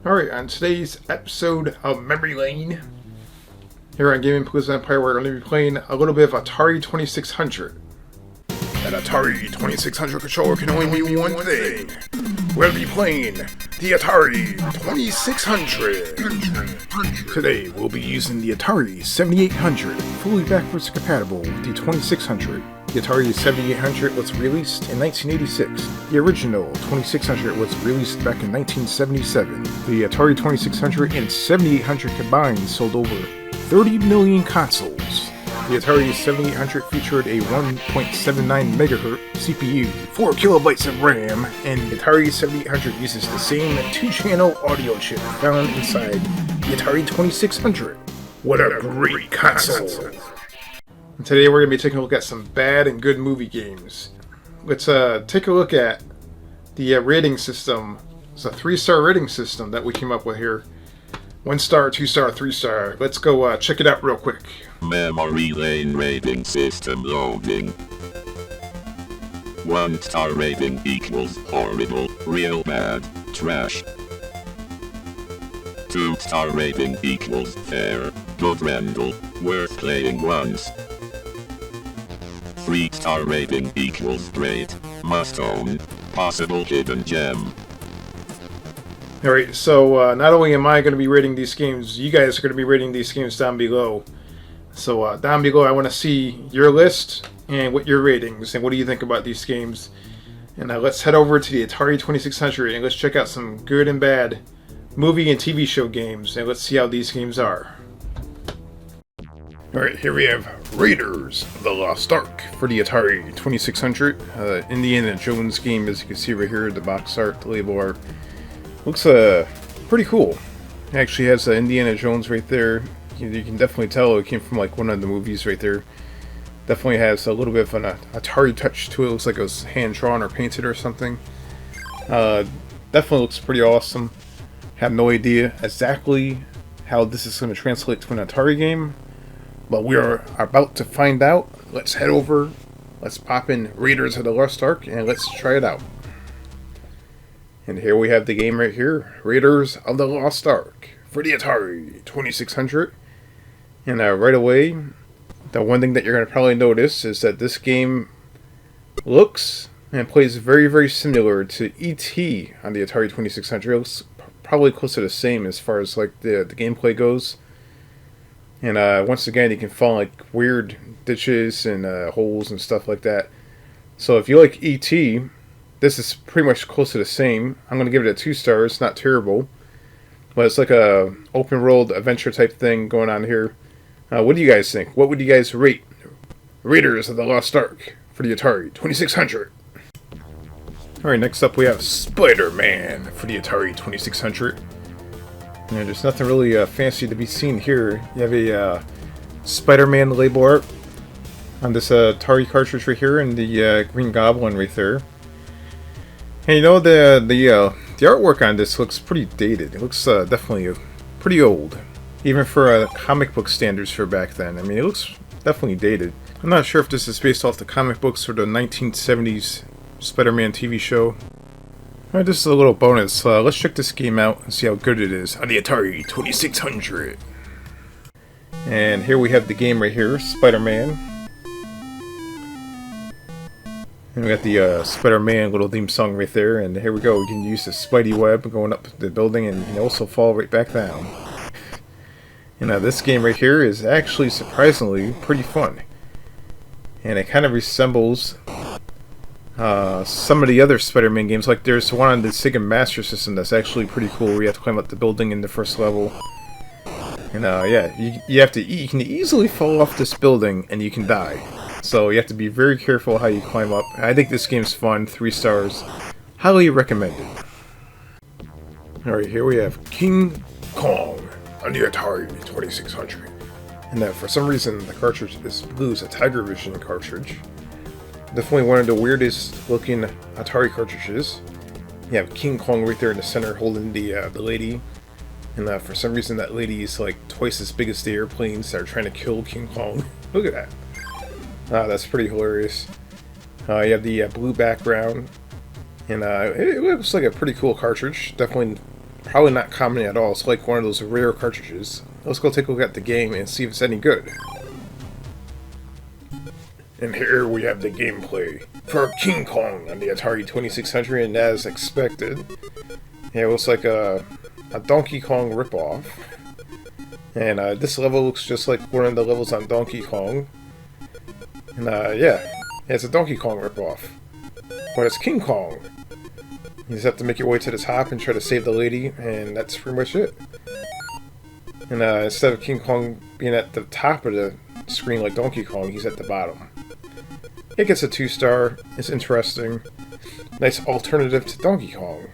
Alright, on today's episode of Memory Lane, here on Gaming Palooza Empire, we're going to be playing a little bit of Atari 2600. An Atari 2600 controller can only mean one thing. We'll be playing the Atari 2600. Today, we'll be using the Atari 7800, fully backwards compatible with the 2600. The Atari 7800 was released in 1986. The original 2600 was released back in 1977. The Atari 2600 and 7800 combined sold over 30 million consoles. The Atari 7800 featured a 1.79 MHz CPU, 4 kilobytes of RAM, and the Atari 7800 uses the same 2-channel audio chip found inside the Atari 2600. What a great console! And today we're going to be taking a look at some bad and good movie games. Let's take a look at the rating system. It's a 3-star rating system that we came up with here. 1-star, 2-star, 3-star. Let's go check it out real quick. Memory Lane rating system loading. 1-star rating equals horrible, real bad, trash. 2-star rating equals fair, good Randall, worth playing once. 3-star rating equals great, must own, possible hidden gem. Alright, so not only am I going to be rating these games, you guys are going to be rating these games down below. So down below I want to see your list and what your ratings and what do you think about these games. And let's head over to the Atari 2600 and let's check out some good and bad movie and TV show games and let's see how these games are. Alright, here we have Raiders of the Lost Ark for the Atari 2600. Indiana Jones game, as you can see right here, the box art, the label art. Looks pretty cool. It actually has Indiana Jones right there. You can definitely tell it came from like one of the movies right there. Definitely has a little bit of an Atari touch to it. Looks like it was hand drawn or painted or something. Definitely looks pretty awesome. Have no idea exactly how this is going to translate to an Atari game, but we are about to find out. Let's head over. Let's pop in Raiders of the Lost Ark and let's try it out. And here we have the game right here, Raiders of the Lost Ark for the Atari 2600. And right away, the one thing that you're going to probably notice is that this game looks and plays very, very similar to E.T. on the Atari 2600. It looks probably close to the same as far as like the gameplay goes. And once again, you can fall in like weird ditches and holes and stuff like that. So if you like E.T., this is pretty much close to the same. I'm going to give it a 2 stars. It's not terrible. But it's like a open world adventure type thing going on here. What do you guys think? What would you guys rate Raiders of the Lost Ark for the Atari 2600? Alright, next up we have Spider-Man for the Atari 2600. And there's nothing really fancy to be seen here. You have a Spider-Man label art on this Atari cartridge right here and the Green Goblin right there. And you know, the artwork on this looks pretty dated. It looks definitely pretty old, even for comic book standards for back then. I mean, it looks definitely dated. I'm not sure if this is based off the comic books or the 1970s Spider-Man TV show. Alright, this is a little bonus. Let's check this game out and see how good it is on the Atari 2600. And here we have the game right here, Spider-Man. And we got the Spider-Man little theme song right there, and here we go. We can use the Spidey web going up the building, and you can also fall right back down. And this game right here is actually surprisingly pretty fun. And it kind of resembles some of the other Spider-Man games. Like there's one on the Sega Master System that's actually pretty cool, where you have to climb up the building in the first level. And yeah, you can easily fall off this building and you can die. So you have to be very careful how you climb up. I think this game's fun. 3 stars. Highly recommended. Alright, here we have King Kong on the Atari 2600. And for some reason the cartridge is blue. It's a Tiger Vision cartridge. Definitely one of the weirdest looking Atari cartridges. You have King Kong right there in the center holding the lady. And for some reason that lady is like twice as big as the airplanes that are trying to kill King Kong. Look at that. That's pretty hilarious. You have the blue background, and it looks like a pretty cool cartridge. Definitely, probably not common at all. It's like one of those rare cartridges. Let's go take a look at the game and see if it's any good. And here we have the gameplay for King Kong on the Atari 2600, and as expected, yeah, it looks like a Donkey Kong ripoff. And this level looks just like one of the levels on Donkey Kong. And yeah, it's a Donkey Kong ripoff. But it's King Kong. You just have to make your way to the top and try to save the lady, and that's pretty much it. And instead of King Kong being at the top of the screen like Donkey Kong, he's at the bottom. It gets a 2-star. It's interesting. Nice alternative to Donkey Kong.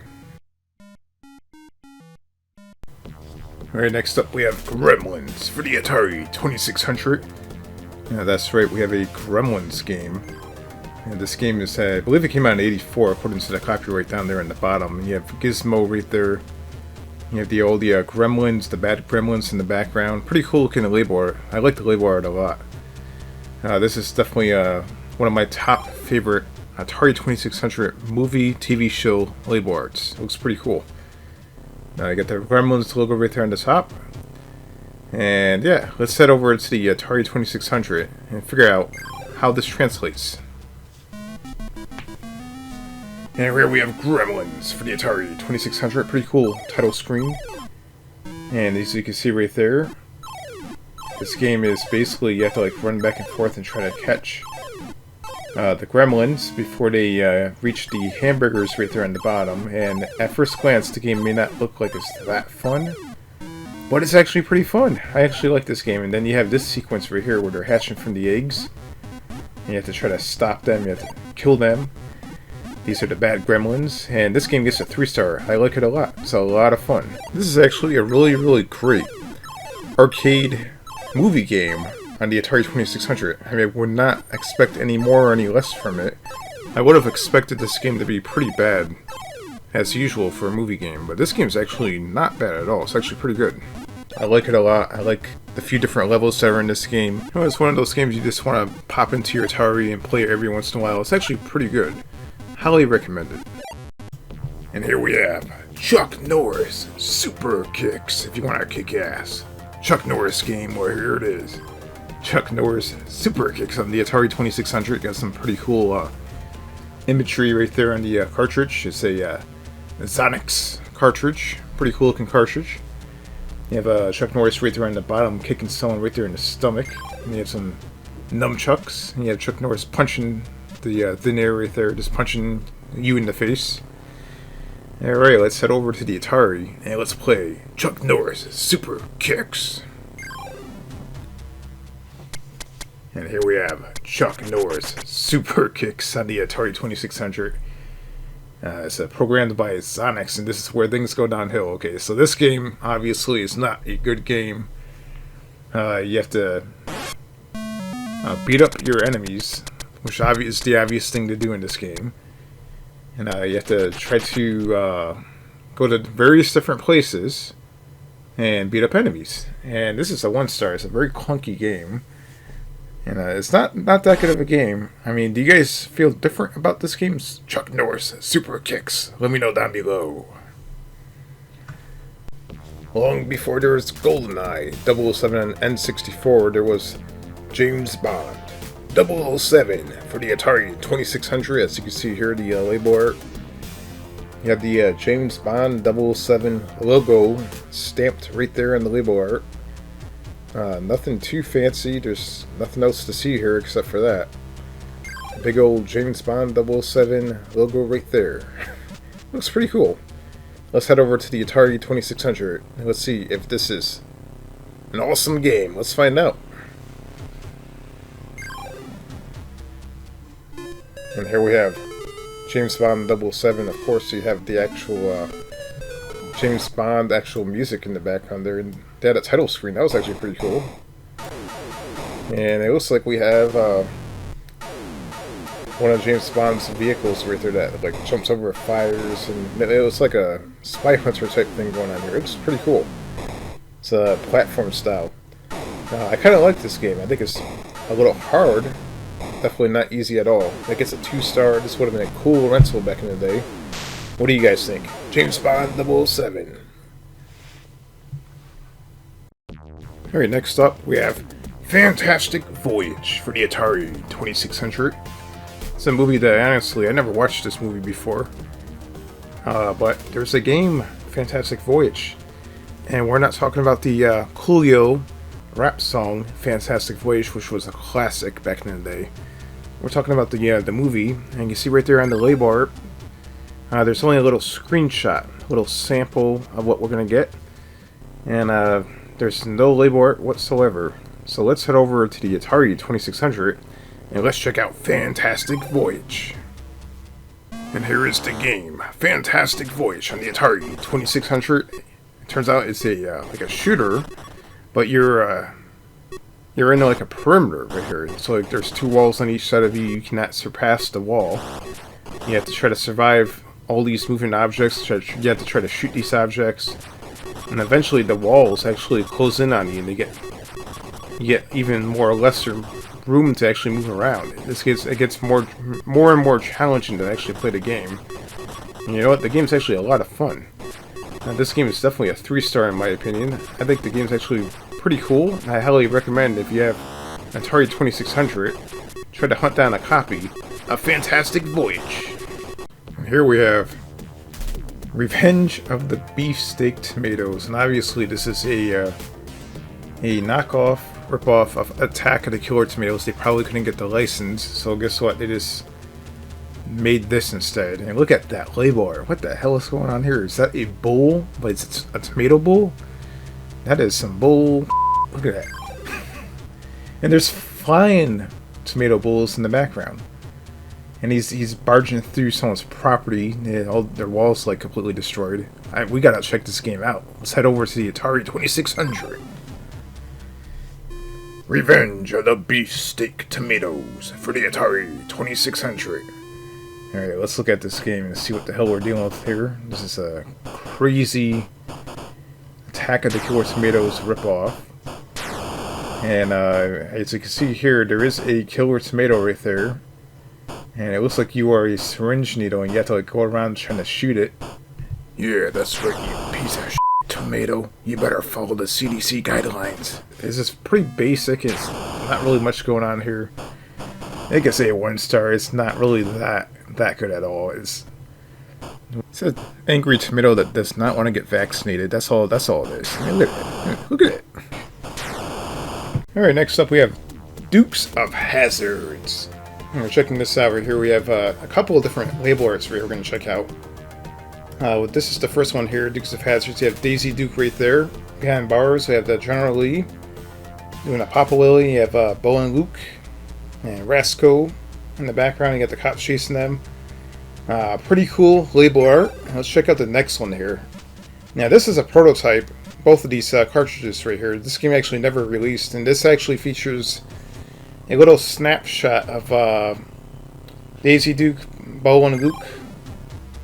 Alright, next up we have Gremlins for the Atari 2600. Yeah, that's right, we have a Gremlins game. And this game is, I believe it came out in '84 according to the copyright down there in the bottom. You have Gizmo right there. You have the Gremlins, the bad Gremlins in the background. Pretty cool looking label art. I like the label art a lot. This is definitely one of my top favorite Atari 2600 movie, TV show label arts. It looks pretty cool. You got the Gremlins logo right there on the top. And yeah, let's head over to the Atari 2600 and figure out how this translates. And here we have Gremlins for the Atari 2600. Pretty cool title screen. And as you can see right there, this game is basically you have to like run back and forth and try to catch the Gremlins before they reach the hamburgers right there on the bottom. And at first glance, the game may not look like it's that fun, but it's actually pretty fun. I actually like this game. And then you have this sequence right here where they're hatching from the eggs. And you have to try to stop them. You have to kill them. These are the bad Gremlins, and this game gets a 3-star. I like it a lot. It's a lot of fun. This is actually a really great arcade movie game on the Atari 2600. I mean, I would not expect any more or any less from it. I would have expected this game to be pretty bad, as usual for a movie game, but this game is actually not bad at all. It's actually pretty good. I like it a lot. I like the few different levels that are in this game. You know, it's one of those games you just want to pop into your Atari and play it every once in a while. It's actually pretty good. Highly recommended. And here we have Chuck Norris Super Kicks, if you want to kick ass. Chuck Norris game, well, here it is. Chuck Norris Super Kicks on the Atari 2600. Got some pretty cool imagery right there on the cartridge. It's a Zonix cartridge. Pretty cool looking cartridge. You have Chuck Norris right there on the bottom, kicking someone right there in the stomach. And you have some nunchucks. And you have Chuck Norris punching the thin air right there, just punching you in the face. Alright, let's head over to the Atari and let's play Chuck Norris Super Kicks. And here we have Chuck Norris Super Kicks on the Atari 2600. It's programmed by Zonix, and this is where things go downhill. Okay, so this game obviously is not a good game. You have to beat up your enemies, which is the obvious thing to do in this game. And you have to try to go to various different places and beat up enemies. And this is a 1-star. It's a very clunky game. And it's not that good of a game. I mean, do you guys feel different about this game? Chuck Norris Super Kicks. Let me know down below. Long before there was GoldenEye 007 on N64, there was James Bond 007 for the Atari 2600. As you can see here, the label art. You have the James Bond 007 logo stamped right there in the label art. Nothing too fancy. There's nothing else to see here except for that. Big old James Bond 007 logo right there. Looks pretty cool. Let's head over to the Atari 2600 and let's see if this is an awesome game. Let's find out. And here we have James Bond 007. Of course, you have the actual James Bond actual music in the background there. And they had a title screen. That was actually pretty cool. And it looks like we have one of James Bond's vehicles right there that like jumps over fires, and it looks like a spy hunter type thing going on here. It's pretty cool. It's a platform style. I kind of like this game. I think it's a little hard, Definitely not easy at all. That gets a 2-star. This would have been a cool rental back in the day. What do you guys think? James Bond 007. Alright, next up we have Fantastic Voyage for the Atari 2600. It's a movie that, honestly, I never watched this movie before. But there's a game, Fantastic Voyage. And we're not talking about the Coolio rap song, Fantastic Voyage, which was a classic back in the day. We're talking about the movie, and you see right there on the label art, there's only a little screenshot, a little sample of what we're going to get. And there's no label art whatsoever. So let's head over to the Atari 2600 and let's check out Fantastic Voyage. And here is the game, Fantastic Voyage on the Atari 2600. It turns out it's a like a shooter, but you're in like a perimeter right here. So like there's 2 walls on each side of you. You cannot surpass the wall. You have to try to survive all these moving objects. You have to try to shoot these objects, and eventually the walls actually close in on you, and you get even more or lesser room to actually move around. It gets more and more challenging to actually play the game. And you know what? The game's actually a lot of fun. Now, this game is definitely a 3-star in my opinion. I think the game's actually pretty cool. I highly recommend, if you have an Atari 2600, try to hunt down a copy of Fantastic Voyage. And here we have Revenge of the Beefsteak Tomatoes, and obviously this is a knockoff, ripoff of Attack of the Killer Tomatoes. They probably couldn't get the license, so guess what? They just made this instead. And look at that label art. What the hell is going on here? Is that a bowl? But it's a tomato bowl? That is some bull. Look at that. And there's flying tomato bowls in the background. And he's barging through someone's property, and all their walls like completely destroyed. We gotta check this game out. Let's head over to the Atari 2600. Revenge of the Beefsteak Tomatoes for the Atari 2600. Alright, let's look at this game and see what the hell we're dealing with here. This is a crazy Attack of the Killer Tomatoes ripoff. And as you can see here, there is a killer tomato right there. And it looks like you are a syringe needle, and you have to like go around trying to shoot it. Yeah, that's right, you piece of shit tomato. You better follow the CDC guidelines. This is pretty basic. It's not really much going on here. I can say a 1-star. It's not really that good at all. It's an angry tomato that does not want to get vaccinated. That's all it is. I mean, look at it. Alright, next up we have Dukes of Hazzards. And we're checking this out right here. We have a couple of different label arts we're going to check out. This is the first one here, Dukes of Hazzards. You have Daisy Duke right there. Behind bars, we have the General Lee doing a Papa Lily. You have Bo and Luke and Rasco in the background. You got the cops chasing them. Pretty cool label art. Let's check out the next one here. Now, this is a prototype. Both of these cartridges right here. This game actually never released, and this actually features a little snapshot of Daisy Duke, Bo and Luke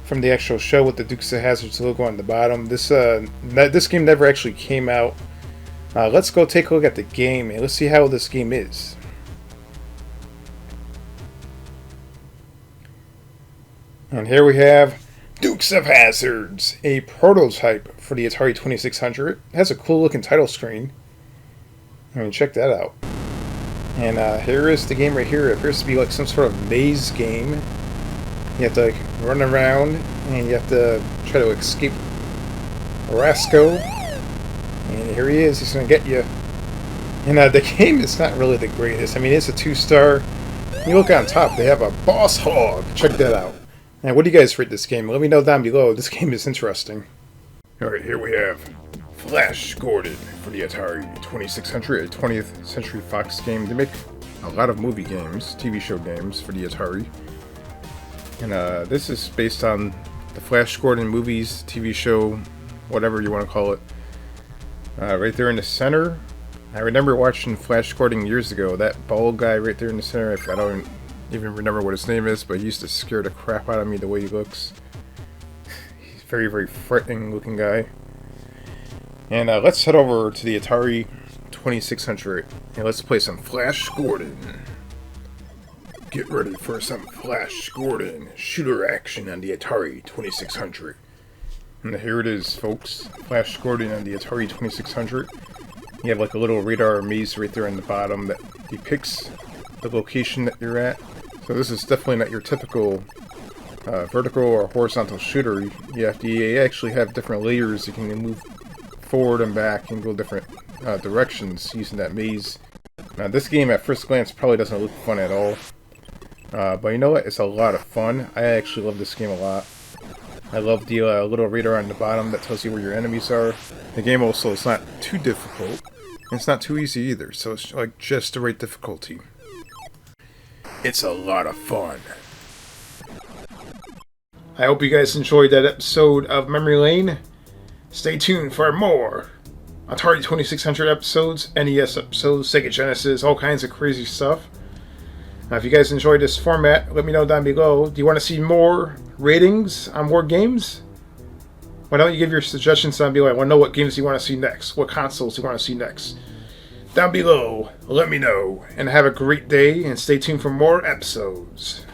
from the actual show with the Dukes of Hazzards logo on the bottom. This game never actually came out. Let's go take a look at the game and let's see how this game is. And here we have Dukes of Hazzards, a prototype for the Atari 2600. It has a cool looking title screen. I mean, check that out. And here is the game right here. It appears to be like some sort of maze game. You have to like run around and you have to try to escape Rasco. And here he is. He's going to get you. And the game is not really the greatest. I mean, it's a 2-star. You look on top, they have a boss hog. Check that out. Now, what do you guys rate this game? Let me know down below. This game is interesting. Alright, here we have Flash Gordon for the Atari 2600, a 20th Century Fox game. They make a lot of movie games, TV show games for the Atari. And this is based on the Flash Gordon movies, TV show, whatever you want to call it. Right there in the center. I remember watching Flash Gordon years ago. That bald guy right there in the center, I don't even remember what his name is, but he used to scare the crap out of me the way he looks. He's a very, very frightening looking guy. And let's head over to the Atari 2600 and let's play some Flash Gordon. Get ready for some Flash Gordon shooter action on the Atari 2600. And here it is, folks. Flash Gordon on the Atari 2600. You have like a little radar maze right there on the bottom that depicts the location that you're at. So this is definitely not your typical vertical or horizontal shooter. You actually have different layers. You can move forward and back and go different directions using that maze. Now this game at first glance probably doesn't look fun at all. But you know what? It's a lot of fun. I actually love this game a lot. I love the little radar on the bottom that tells you where your enemies are. The game also is not too difficult. And it's not too easy either, so it's like just the right difficulty. It's a lot of fun. I hope you guys enjoyed that episode of Memory Lane. Stay tuned for more Atari 2600 episodes, NES episodes, Sega Genesis, all kinds of crazy stuff. Now, if you guys enjoyed this format, let me know down below. Do you want to see more ratings on more games? Why don't you give your suggestions down below? I want to know what games you want to see next, what consoles you want to see next. Down below, let me know. And have a great day, and stay tuned for more episodes.